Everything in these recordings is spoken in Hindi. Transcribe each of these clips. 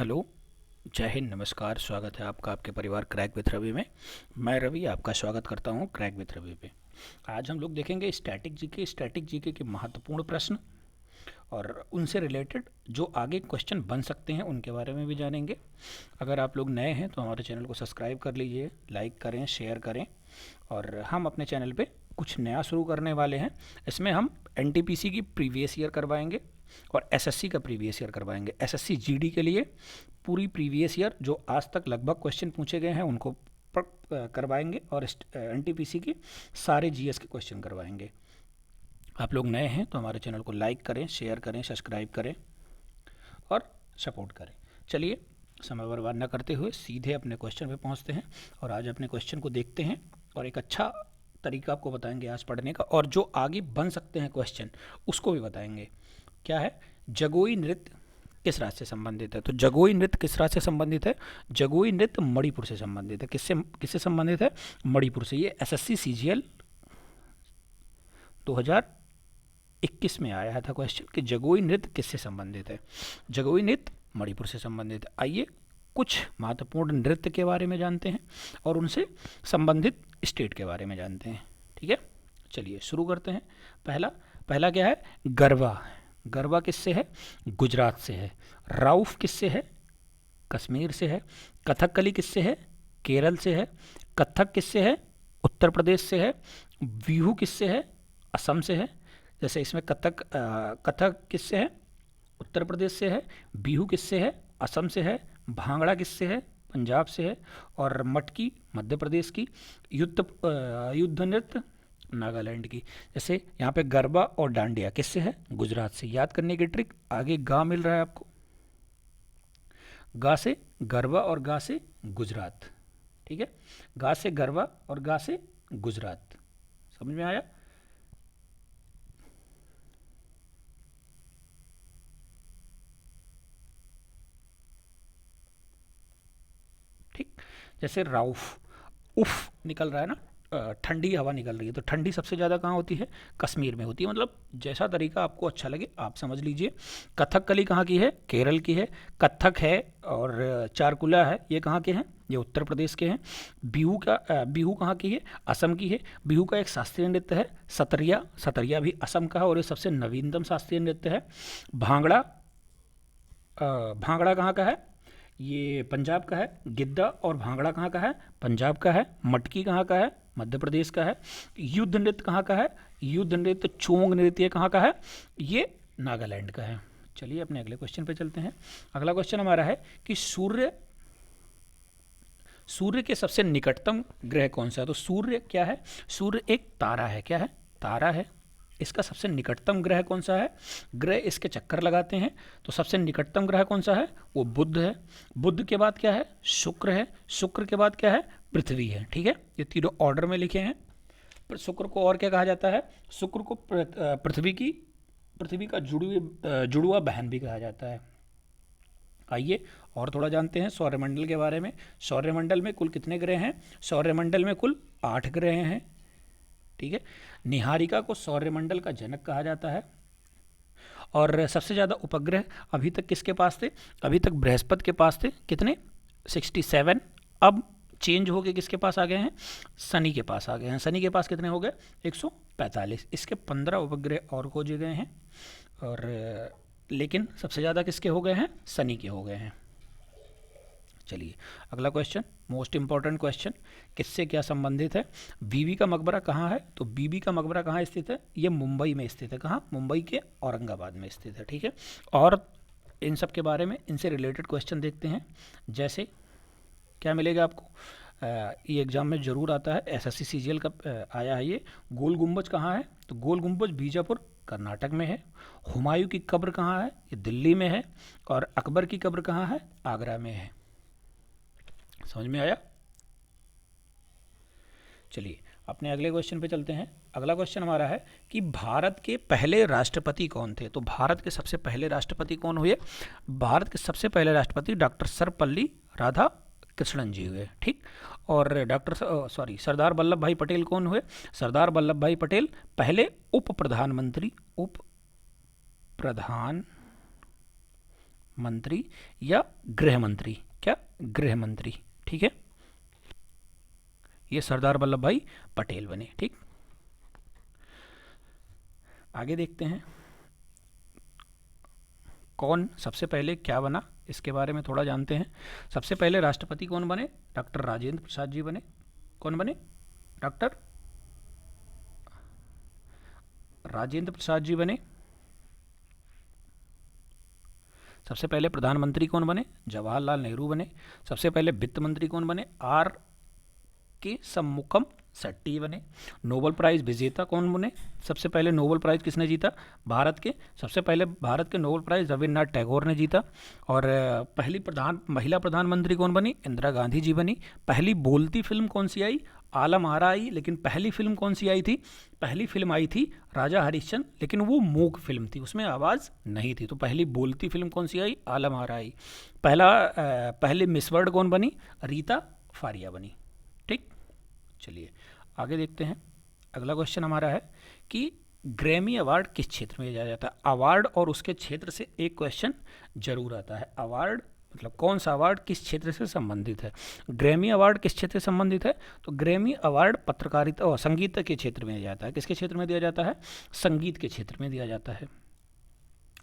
हेलो, जय हिंद, नमस्कार। स्वागत है आपका आपके परिवार क्रैक विथ रवि में। मैं रवि आपका स्वागत करता हूं क्रैक विथ रवि पे। आज हम लोग देखेंगे स्टैटिक जीके के महत्वपूर्ण प्रश्न और उनसे रिलेटेड जो आगे क्वेश्चन बन सकते हैं उनके बारे में भी जानेंगे। अगर आप लोग नए हैं तो हमारे चैनल को सब्सक्राइब कर लीजिए, लाइक करें, शेयर करें। और हम अपने चैनल पे कुछ नया शुरू करने वाले हैं। इसमें हम एनटीपीसी की प्रीवियस ईयर करवाएंगे और एसएससी का प्रीवियस ईयर करवाएंगे। एसएससी जीडी के लिए पूरी प्रीवियस ईयर जो आज तक लगभग क्वेश्चन पूछे गए हैं उनको करवाएंगे और एनटीपीसी के सारे जीएस के क्वेश्चन करवाएंगे। आप लोग नए हैं तो हमारे चैनल को लाइक करें, शेयर करें, सब्सक्राइब करें और सपोर्ट करें। चलिए, समय बर्बाद न करते हुए सीधे अपने क्वेश्चन पे पहुंचते हैं और आज अपने क्वेश्चन को देखते हैं और एक अच्छा तरीका आपको बताएंगे आज पढ़ने का, और जो आगे बन सकते हैं क्वेश्चन उसको भी बताएंगे। क्या है? जगोई नृत्य किस राज्य से संबंधित है? तो जगोई नृत्य किस राज्य से संबंधित है? जगोई नृत्य मणिपुर से संबंधित है। किससे किससे संबंधित है? मणिपुर से। ये एसएससी सीजीएल 2021 में आया था क्वेश्चन कि जगोई नृत्य किससे संबंधित है। जगोई नृत्य मणिपुर से संबंधित है। आइए कुछ महत्वपूर्ण नृत्य के बारे में जानते हैं और उनसे संबंधित स्टेट के बारे में जानते हैं। ठीक है, चलिए शुरू करते हैं। पहला क्या है? गरबा। गरबा किससे है? गुजरात से है। राउफ किससे है? कश्मीर से है। कथकली किससे है? केरल से है। कथक किससे है? उत्तर प्रदेश से है। बिहू किससे है? असम से है। जैसे इसमें कथक किससे है? उत्तर प्रदेश से है। बिहू किससे है? असम से है। भांगड़ा किससे है? पंजाब से है। और मटकी मध्य प्रदेश की। युद्ध नृत्य नागालैंड की। जैसे यहाँ पे गरबा और डांडिया किससे है? गुजरात से। याद करने की ट्रिक, आगे गा मिल रहा है आपको, गा से गरबा और गा से गुजरात। ठीक है, गा से गरबा और गा से गुजरात। समझ में आया? ठीक, जैसे राउफ, उफ निकल रहा है ना, ठंडी हवा निकल रही है, तो ठंडी सबसे ज़्यादा कहाँ होती है? कश्मीर में होती है। मतलब जैसा तरीका आपको अच्छा लगे आप समझ लीजिए। कथकली कहाँ की है? केरल की है। कथक है और चारकुला है, ये कहाँ के हैं? ये उत्तर प्रदेश के हैं। बिहू कहाँ की है? असम की है। बिहू का एक शास्त्रीय नृत्य है सतरिया। सतरिया भी असम का है और ये सबसे नवीनतम शास्त्रीय नृत्य है। भांगड़ा, भांगड़ा कहाँ का है? ये पंजाब का है। गिद्दा और भांगड़ा कहाँ का है? पंजाब का है। मटकी कहाँ का है? मध्य प्रदेश का है। युद्ध नृत्य कहाँ का है? युद्ध नृत्य चोंग नृत्य कहाँ का है? ये नागालैंड का है। चलिए अपने अगले क्वेश्चन पे चलते हैं। अगला क्वेश्चन हमारा है कि सूर्य सूर्य के सबसे निकटतम ग्रह कौन सा है? तो सूर्य क्या है? सूर्य एक तारा है। क्या है? तारा है। इसका सबसे निकटतम ग्रह कौन सा है? ग्रह इसके चक्कर लगाते हैं, तो सबसे निकटतम ग्रह कौन सा है? वो बुध है। बुध के बाद क्या है? शुक्र है। शुक्र के बाद क्या है? पृथ्वी है। ठीक है, ये तीनों ऑर्डर में लिखे हैं। पर शुक्र को और क्या कहा जाता है? शुक्र को पृथ्वी का जुड़वा बहन भी कहा जाता है। आइए और थोड़ा जानते हैं सौरमंडल के बारे में। सौरमंडल में कुल कितने ग्रह हैं? सौरमंडल में कुल 8 ग्रह हैं। ठीक है, निहारिका को सौरमंडल का जनक कहा जाता है। और सबसे ज़्यादा उपग्रह अभी तक किसके पास थे? अभी तक बृहस्पति के पास थे। कितने? 67। अब चेंज हो गए, किसके पास आ गए हैं? शनि के पास आ गए हैं। शनि के पास कितने हो गए? 145। इसके 15 उपग्रह और खोजे गए हैं, और लेकिन सबसे ज़्यादा किसके हो गए हैं? शनि के हो गए हैं। चलिए अगला क्वेश्चन, मोस्ट इंपॉर्टेंट क्वेश्चन, किससे क्या संबंधित है? बीबी का मकबरा कहाँ है? तो बीबी का मकबरा कहाँ स्थित है? ये मुंबई में स्थित है। कहाँ? मुंबई के औरंगाबाद में स्थित है। ठीक है, और इन सब के बारे में, इनसे रिलेटेड क्वेश्चन देखते हैं। जैसे क्या मिलेगा आपको? ये एग्जाम में जरूर आता है, एसएससी सीजीएल का आया है ये। गोल गुम्बज कहाँ है? तो गोल गुम्बज बीजापुर कर्नाटक में है। हुमायूं की कब्र कहाँ है? ये दिल्ली में है। और अकबर की कब्र कहाँ है? आगरा में है। समझ में आया? चलिए अपने अगले क्वेश्चन पे चलते हैं। अगला क्वेश्चन हमारा है कि भारत के पहले राष्ट्रपति कौन थे? तो भारत के सबसे पहले राष्ट्रपति कौन हुए? भारत के सबसे पहले राष्ट्रपति डॉक्टर सर्वपल्ली राधाकृष्णन जी हुए। ठीक, और सरदार वल्लभ भाई पटेल कौन हुए? सरदार वल्लभ भाई पटेल पहले उप प्रधानमंत्री मंत्री या गृह मंत्री, क्या गृह मंत्री, ठीक है। ये सरदार वल्लभ भाई पटेल बने, ठीक। आगे देखते हैं कौन सबसे पहले क्या बना, इसके बारे में थोड़ा जानते हैं। सबसे पहले राष्ट्रपति कौन बने, डॉक्टर राजेंद्र प्रसाद जी बने। कौन बने, डॉक्टर राजेंद्र प्रसाद जी बने। सबसे पहले प्रधानमंत्री कौन बने, जवाहरलाल नेहरू बने। सबसे पहले वित्त मंत्री कौन बने, आर के शंमुगम शेट्टी बने। नोबेल प्राइज़ विजेता कौन बने, सबसे पहले नोबेल प्राइज़ किसने जीता, भारत के सबसे पहले भारत के नोबेल प्राइज़ रविन्द्रनाथ टैगोर ने जीता। और पहली महिला प्रधानमंत्री कौन बनी, इंदिरा गांधी जी बनी। पहली बोलती फिल्म कौन सी आई, आलम आरा आई, लेकिन पहली फिल्म कौन सी आई थी, पहली फिल्म आई थी राजा हरिश्चंद्र, लेकिन वो मूक फिल्म थी, उसमें आवाज़ नहीं थी। तो पहली बोलती फिल्म कौन सी आई, आलम आरा आई। पहले मिस वर्ल्ड कौन बनी, रीता फारिया बनी, ठीक। चलिए आगे देखते हैं। अगला क्वेश्चन हमारा है कि ग्रैमी अवार्ड किस क्षेत्र में दिया जाता है। अवार्ड और उसके क्षेत्र से एक क्वेश्चन जरूर आता है। अवार्ड मतलब कौन सा अवार्ड किस क्षेत्र से संबंधित है। ग्रैमी अवार्ड किस क्षेत्र से संबंधित है, तो ग्रैमी अवार्ड पत्रकारिता और संगीत के क्षेत्र में दिया जाता है। किसके क्षेत्र में दिया जाता है, संगीत के क्षेत्र में दिया जाता है।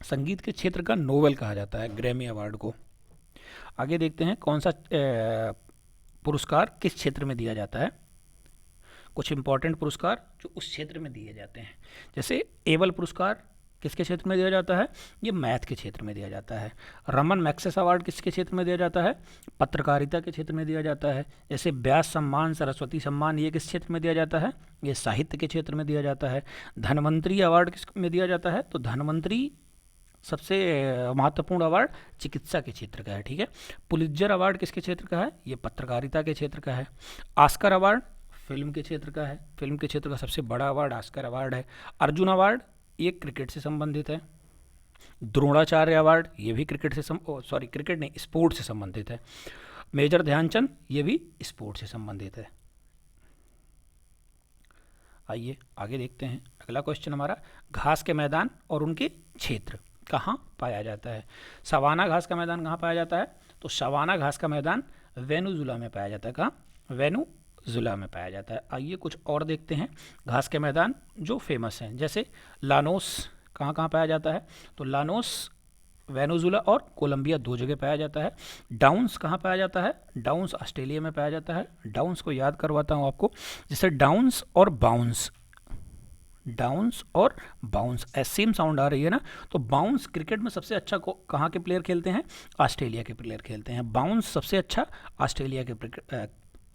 संगीत के क्षेत्र का नोबेल कहा जाता है ग्रैमी अवार्ड को। आगे देखते हैं कौन सा पुरस्कार किस क्षेत्र में दिया जाता है। कुछ इंपॉर्टेंट पुरस्कार जो उस क्षेत्र में दिए जाते हैं, जैसे एबल पुरस्कार किसके क्षेत्र में दिया जाता है, ये मैथ के क्षेत्र में दिया जाता है। रमन मैग्सेस अवार्ड किसके क्षेत्र में दिया जाता है, पत्रकारिता के क्षेत्र में दिया जाता है। जैसे व्यास सम्मान, सरस्वती सम्मान, ये किस क्षेत्र में दिया जाता है, ये साहित्य के क्षेत्र में दिया जाता है। धन्वंतरी अवार्ड किस में दिया जाता है, तो धन्वंतरी सबसे महत्वपूर्ण अवार्ड चिकित्सा के क्षेत्र का है, ठीक है। पुलित्जर अवार्ड किसके क्षेत्र का है, ये पत्रकारिता के क्षेत्र का है। ऑस्कर अवार्ड फिल्म के क्षेत्र का है, फिल्म के क्षेत्र का सबसे बड़ा अवार्ड ऑस्कर अवार्ड है। अर्जुन अवार्ड ये क्रिकेट से संबंधित है। द्रोणाचार्य अवार्ड ये भी क्रिकेट से क्रिकेट नहीं, स्पोर्ट से संबंधित है। मेजर ध्यानचंद ये भी स्पोर्ट से संबंधित है। आइए आगे देखते हैं। अगला क्वेश्चन हमारा, घास के मैदान और उनके क्षेत्र कहाँ पाया जाता है। सवाना घास का मैदान कहाँ पाया जाता है, तो सवाना घास का मैदान वेनेजुला में पाया जाता है। कहाँ, वेनेजुला में पाया जाता है। आइए कुछ और देखते हैं घास के मैदान जो फेमस हैं। जैसे लानोस कहाँ कहाँ पाया जाता है, तो लानोस वेनेजुला और कोलंबिया दो जगह पाया जाता है। डाउन्स कहाँ पाया जाता है, डाउन्स ऑस्ट्रेलिया में पाया जाता है। डाउन्स को याद करवाता हूँ आपको, जैसे डाउन्स और बाउंस, डाउन्स और बाउंस सेम साउंड आ रही है ना। तो बाउंस क्रिकेट में सबसे अच्छा कहाँ के प्लेयर खेलते हैं, ऑस्ट्रेलिया के प्लेयर खेलते हैं। बाउंस सबसे अच्छा ऑस्ट्रेलिया के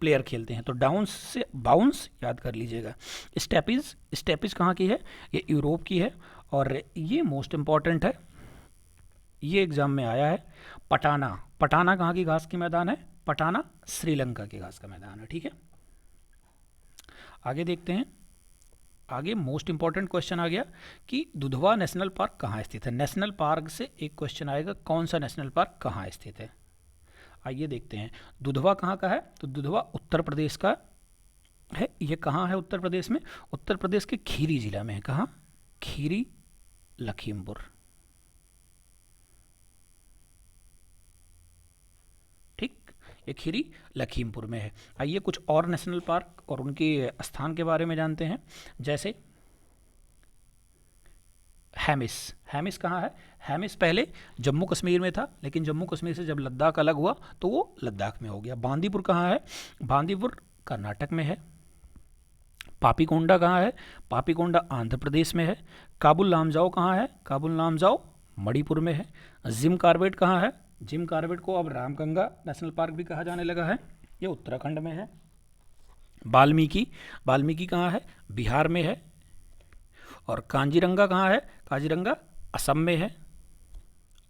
प्लेयर खेलते हैं। तो डाउन्स से बाउंस याद कर लीजिएगा। स्टेपिस कहाँ की है, ये यूरोप की है। और ये मोस्ट इम्पॉर्टेंट है, ये एग्जाम में आया है। पटाना कहाँ की घास की मैदान है, पटाना श्रीलंका के घास का मैदान है, ठीक है। आगे देखते हैं। आगे मोस्ट इंपॉर्टेंट क्वेश्चन आ गया कि दुधवा नेशनल पार्क कहाँ स्थित है। नेशनल पार्क से एक क्वेश्चन आएगा, कौन सा नेशनल पार्क कहाँ स्थित है। आइए देखते हैं। दुधवा कहाँ का है, तो दुधवा उत्तर प्रदेश का है। ये कहाँ है उत्तर प्रदेश में, उत्तर प्रदेश के खीरी जिला में है। कहाँ, खीरी लखीमपुर, ठीक, ये खीरी लखीमपुर में है। आइए कुछ और नेशनल पार्क और उनके स्थान के बारे में जानते हैं। जैसे हैमिस कहाँ है, हैमिस पहले जम्मू कश्मीर में था, लेकिन जम्मू कश्मीर से जब लद्दाख अलग हुआ तो वो लद्दाख में हो गया। बांदीपुर कहाँ है, बांदीपुर कर्नाटक में है। पापीकोंडा कहाँ है, पापीकोंडा आंध्र प्रदेश में है। काबुल लामजाओ कहाँ है, काबुल लामजाओ मणिपुर में है। जिम कॉर्बेट कहाँ है, जिम कॉर्बेट को अब रामगंगा नेशनल पार्क भी कहा जाने लगा है, ये उत्तराखंड में है। वाल्मीकि कहाँ है, बिहार में है। और कांजीरंगा कहाँ है, काजीरंगा असम में है।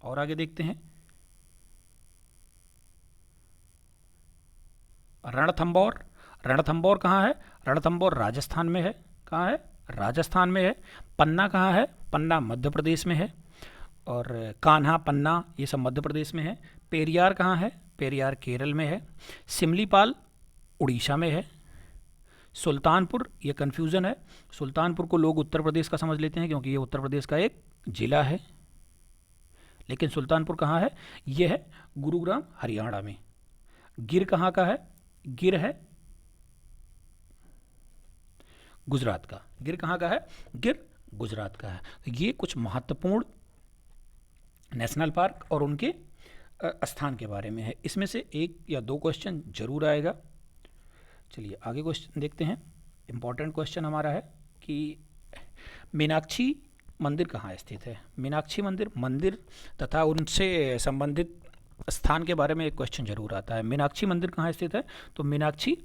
और आगे देखते हैं। रणथंबोर कहाँ है, रणथंबोर राजस्थान में है। कहाँ है, राजस्थान में है। पन्ना कहाँ है, पन्ना मध्य प्रदेश में है। और कान्हा, पन्ना, ये सब मध्य प्रदेश में है। पेरियार कहाँ है, पेरियार केरल में है। सिमलीपाल उड़ीसा में है। सुल्तानपुर, ये कन्फ्यूज़न है, सुल्तानपुर को लोग उत्तर प्रदेश का समझ लेते हैं क्योंकि ये उत्तर प्रदेश का एक ज़िला है, लेकिन सुल्तानपुर कहाँ है? ये है गुरुग्राम हरियाणा में। गिर कहाँ का है? गिर है गुजरात का। गिर कहाँ का है? गिर गुजरात का है। तो ये कुछ महत्वपूर्ण नेशनल पार्क और उनके स्थान के बारे में है। इसमें से एक या दो क्वेश्चन जरूर आएगा। चलिए आगे क्वेश्चन देखते हैं। इम्पॉर्टेंट क्वेश्चन हमारा है कि मीनाक्षी मंदिर कहाँ स्थित है? मीनाक्षी मंदिर, मंदिर तथा उनसे संबंधित स्थान के बारे में एक क्वेश्चन जरूर आता है। मीनाक्षी मंदिर कहाँ स्थित है? तो मीनाक्षी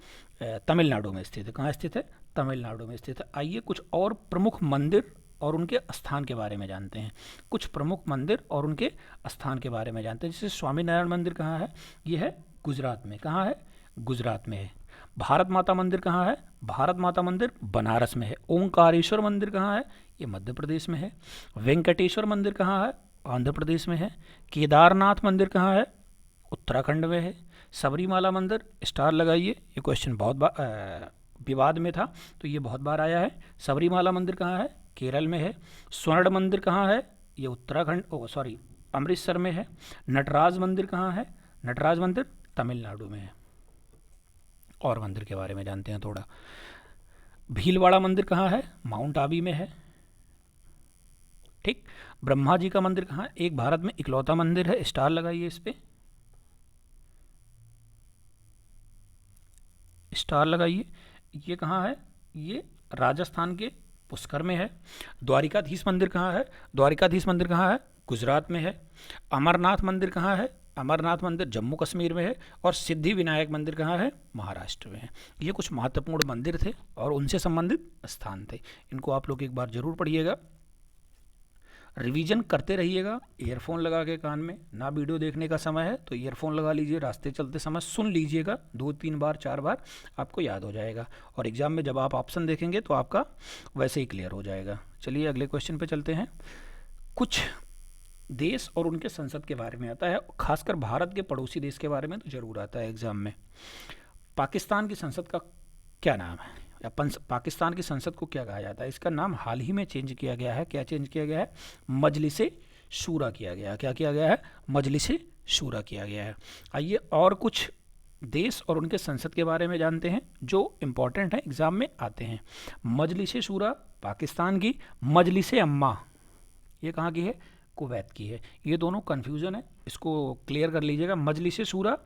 तमिलनाडु में स्थित है। कहाँ स्थित है? तमिलनाडु में स्थित है। आइए कुछ और प्रमुख मंदिर और उनके स्थान के बारे में जानते हैं। कुछ प्रमुख मंदिर और उनके स्थान के बारे में जानते हैं। जैसे स्वामीनारायण मंदिर कहाँ है? ये है गुजरात में। कहाँ है? गुजरात में है। भारत माता मंदिर कहाँ है? भारत माता मंदिर बनारस में है। ओंकारेश्वर मंदिर कहाँ है? ये मध्य प्रदेश में है। वेंकटेश्वर मंदिर कहाँ है? आंध्र प्रदेश में है। केदारनाथ मंदिर कहाँ है? उत्तराखंड में है। सबरीमाला मंदिर, स्टार लगाइए, ये क्वेश्चन बहुत बार विवाद में था तो ये बहुत बार आया है। सबरीमाला मंदिर कहाँ है? केरल में है। स्वर्ण मंदिर कहाँ है? ये उत्तराखंड अमृतसर में है। नटराज मंदिर कहाँ है? नटराज मंदिर तमिलनाडु में है। और मंदिर के बारे में जानते हैं थोड़ा। भीलवाड़ा मंदिर कहाँ है? माउंट आबू में है। ठीक। ब्रह्मा जी का मंदिर कहाँ है? एक भारत में इकलौता मंदिर है, स्टार लगाइए इस पे, स्टार लगाइए। ये कहाँ है? ये राजस्थान के पुष्कर में है। द्वारिकाधीश मंदिर कहाँ है? द्वारिकाधीश मंदिर कहाँ है? गुजरात में है। अमरनाथ मंदिर कहाँ है? अमरनाथ मंदिर जम्मू कश्मीर में है। और सिद्धि विनायक मंदिर कहाँ है? महाराष्ट्र में है। ये कुछ महत्वपूर्ण मंदिर थे और उनसे संबंधित स्थान थे। इनको आप लोग एक बार जरूर पढ़िएगा, रिवीजन करते रहिएगा। ईयरफोन लगा के कान में, ना वीडियो देखने का समय है तो ईयरफोन लगा लीजिए, रास्ते चलते समय सुन लीजिएगा, 2-3 बार 4 बार आपको याद हो जाएगा और एग्ज़ाम में जब आप ऑप्शन देखेंगे तो आपका वैसे ही क्लियर हो जाएगा। चलिए अगले क्वेश्चन पे चलते हैं। कुछ देश और उनके संसद के बारे में आता है, खासकर भारत के पड़ोसी देश के बारे में तो जरूर आता है एग्जाम में। पाकिस्तान की संसद का क्या नाम है, या पाकिस्तान की संसद को क्या कहा जाता है? इसका नाम हाल ही में चेंज किया गया है। क्या चेंज किया गया है? मजलिसे शूरा किया गया है। क्या किया गया है? मजलिसे शूरा किया गया है। आइए और कुछ देश और उनके संसद के बारे में जानते हैं जो इम्पोर्टेंट है, एग्जाम में आते हैं। मजलिसे शूरा पाकिस्तान की, मजलिसे अम्मा ये कहाँ की है? कुवैत की है। ये दोनों कन्फ्यूजन है, इसको क्लियर कर लीजिएगा। मजलिसे शूरा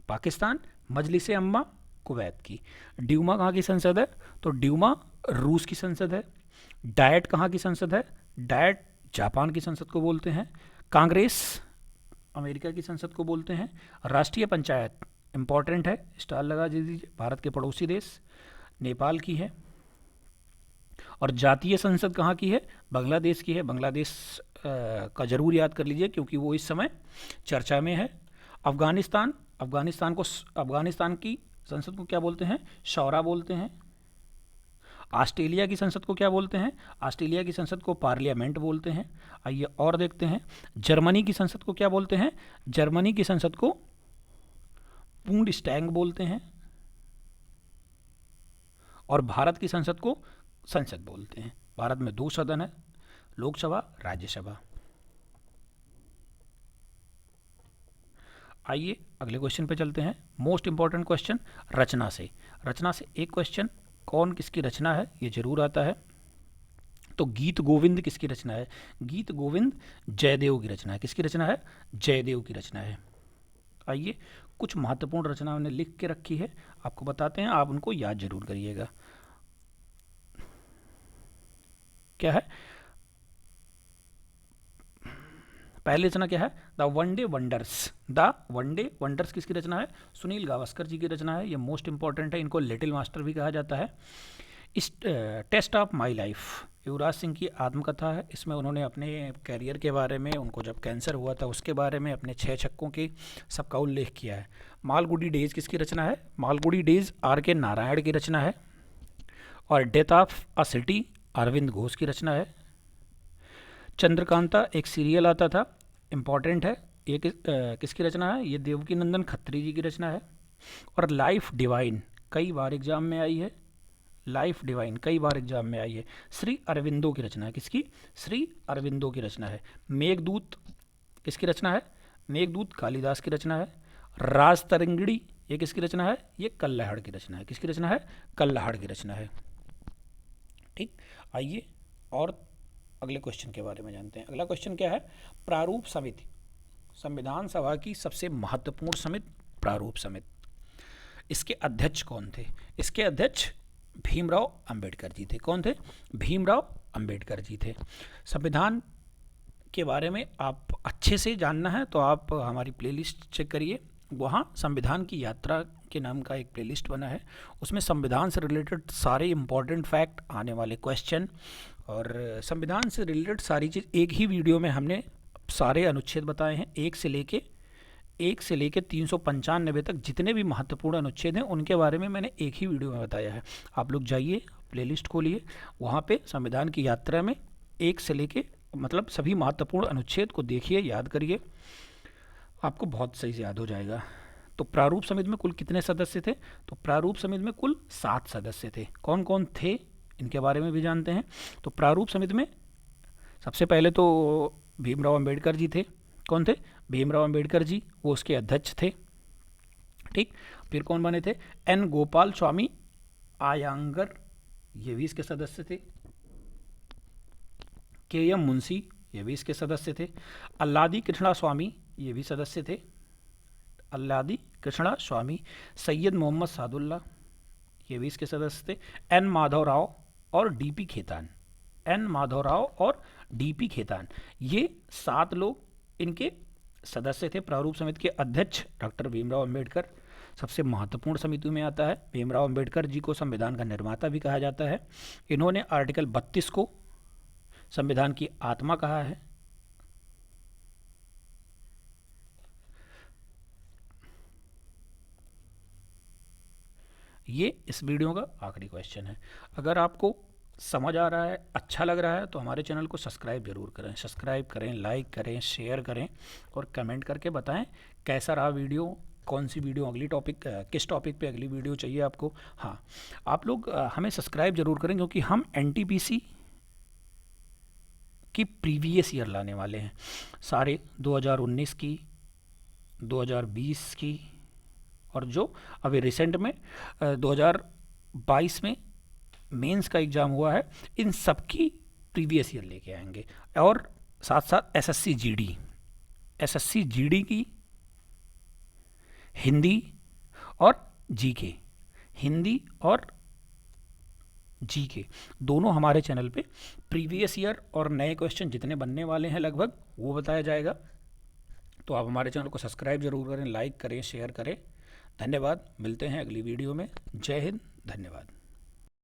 पाकिस्तान, मजलिसे अम्मा कुवैत की। ड्यूमा कहाँ की संसद है? तो ड्यूमा रूस की संसद है। डायट कहाँ की संसद है? डायट जापान की संसद को बोलते हैं। कांग्रेस अमेरिका की संसद को बोलते हैं। राष्ट्रीय पंचायत इंपॉर्टेंट है, स्टार लगा दीजिए, भारत के पड़ोसी देश नेपाल की है। और जातीय संसद कहाँ की है? बांग्लादेश की है। बांग्लादेश का जरूर याद कर लीजिए क्योंकि वो इस समय चर्चा में है। अफगानिस्तान अफगानिस्तान की संसद को क्या बोलते हैं? शौरा बोलते हैं। ऑस्ट्रेलिया की संसद को क्या बोलते हैं? ऑस्ट्रेलिया की संसद को पार्लियामेंट बोलते हैं। आइए और देखते हैं। जर्मनी की संसद को क्या बोलते हैं? जर्मनी की संसद को बुंडस्टैग बोलते हैं। और भारत की संसद को संसद बोलते हैं। भारत में 2 सदन है, लोकसभा, राज्यसभा। आइए अगले क्वेश्चन पे चलते हैं। मोस्ट इंपॉर्टेंट क्वेश्चन रचना से एक क्वेश्चन, कौन किसकी रचना है ये जरूर आता है। तो गीत गोविंद किसकी रचना है? गीत गोविंद जयदेव की रचना है। किसकी रचना है? जयदेव की रचना है। आइए कुछ महत्वपूर्ण रचना उन्हें लिख के रखी है, आपको बताते हैं, आप उनको याद जरूर करिएगा। क्या है? पहली रचना क्या है? द वन डे वंडर्स किसकी रचना है? सुनील गावस्कर जी की रचना है। ये मोस्ट इंपॉर्टेंट है, इनको लिटिल मास्टर भी कहा जाता है। इस test of my life Yuvraj Singh की आत्मकथा है। इसमें उन्होंने अपने कैरियर के बारे में, उनको जब कैंसर हुआ था उसके बारे में, अपने 6 छक्कों के सबका उल्लेख किया है। मालगुडी डेज किसकी रचना है? मालगुडी डेज आर के नारायण की रचना है। और death of a city Arvind Ghosh की रचना है। चंद्रकांता एक सीरियल आता था, इम्पॉर्टेंट है, ये किसकी रचना है? ये देवकी नंदन खत्री जी की रचना है। और लाइफ डिवाइन कई बार एग्जाम में आई है, लाइफ डिवाइन कई बार एग्जाम में आई है, श्री अरविंदो की रचना है। किसकी? श्री अरविंदो की रचना है। मेघदूत किसकी रचना है? मेघदूत कालिदास की रचना है। राज तरंगिणी ये किसकी रचना है? ये कल्लाहड़ की रचना है। किसकी रचना है? कल्लाहड़ की रचना है। ठीक, आइए और अगले क्वेश्चन के बारे में जानते हैं। अगला क्वेश्चन क्या है? प्रारूप समिति, संविधान सभा की सबसे महत्वपूर्ण समिति प्रारूप समिति, इसके अध्यक्ष कौन थे? इसके अध्यक्ष भीमराव अंबेडकर जी थे। कौन थे? भीमराव अंबेडकर जी थे। संविधान के बारे में आप अच्छे से जानना है तो आप हमारी प्लेलिस्ट चेक करिए, वहाँ संविधान की यात्रा के नाम का एक प्लेलिस्ट बना है, उसमें संविधान से रिलेटेड सारे इम्पॉर्टेंट फैक्ट, आने वाले क्वेश्चन और संविधान से रिलेटेड सारी चीज़ एक ही वीडियो में हमने सारे अनुच्छेद बताए हैं। एक से लेके 395 तक जितने भी महत्वपूर्ण अनुच्छेद हैं उनके बारे में मैंने एक ही वीडियो में बताया है। आप लोग जाइए, प्लेलिस्ट खोलिए, वहाँ पे संविधान की यात्रा में एक से लेके मतलब सभी महत्वपूर्ण अनुच्छेद को देखिए, याद करिए, आपको बहुत सही से याद हो जाएगा। तो प्रारूप समिति में कुल कितने सदस्य थे? तो प्रारूप समिति में कुल 7 सदस्य थे। कौन कौन थे इनके बारे में भी जानते हैं। तो प्रारूप समिति में सबसे पहले तो भीमराव अंबेडकर जी थे। कौन थे? भीमराव अंबेडकर जी, वो उसके अध्यक्ष थे। ठीक, फिर कौन बने थे? एन गोपाल स्वामी आयंगर, ये भी इसके सदस्य थे। के एम मुंशी, ये भी इसके सदस्य थे। अल्लादी कृष्णा स्वामी, ये भी सदस्य थे। अल्लादी कृष्णा स्वामी। सैयद मोहम्मद सादुल्ला, ये भी इसके सदस्य थे। एन माधवराव और डीपी खेतान, एन माधवराव और डीपी खेतान, ये 7 लोग इनके सदस्य थे। प्रारूप समिति के अध्यक्ष डॉक्टर भीमराव अंबेडकर सबसे महत्वपूर्ण समिति में आता है। भीमराव अंबेडकर जी को संविधान का निर्माता भी कहा जाता है। इन्होंने आर्टिकल 32 को संविधान की आत्मा कहा है। ये इस वीडियो का आखिरी क्वेश्चन है। अगर आपको समझ आ रहा है, अच्छा लग रहा है, तो हमारे चैनल को सब्सक्राइब जरूर करें। सब्सक्राइब करें, लाइक करें, शेयर करें और कमेंट करके बताएं कैसा रहा वीडियो, कौन सी वीडियो अगली टॉपिक, किस टॉपिक पे अगली वीडियो चाहिए आपको। हाँ, आप लोग हमें सब्सक्राइब जरूर करें क्योंकि हम एनटीपीसी की प्रीवियस ईयर लाने वाले हैं, सारे 2019 की, 2020 की और जो अभी रिसेंट में 2022 में मेंस का एग्ज़ाम हुआ है, इन सब की प्रीवियस ईयर लेके आएंगे। और साथ साथ एसएससी जीडी की हिंदी और जीके, हिंदी और जीके दोनों हमारे चैनल पे प्रीवियस ईयर और नए क्वेश्चन जितने बनने वाले हैं लगभग वो बताया जाएगा। तो आप हमारे चैनल को सब्सक्राइब जरूर करें, लाइक करें, शेयर करें। धन्यवाद, मिलते हैं अगली वीडियो में। जय हिंद, धन्यवाद।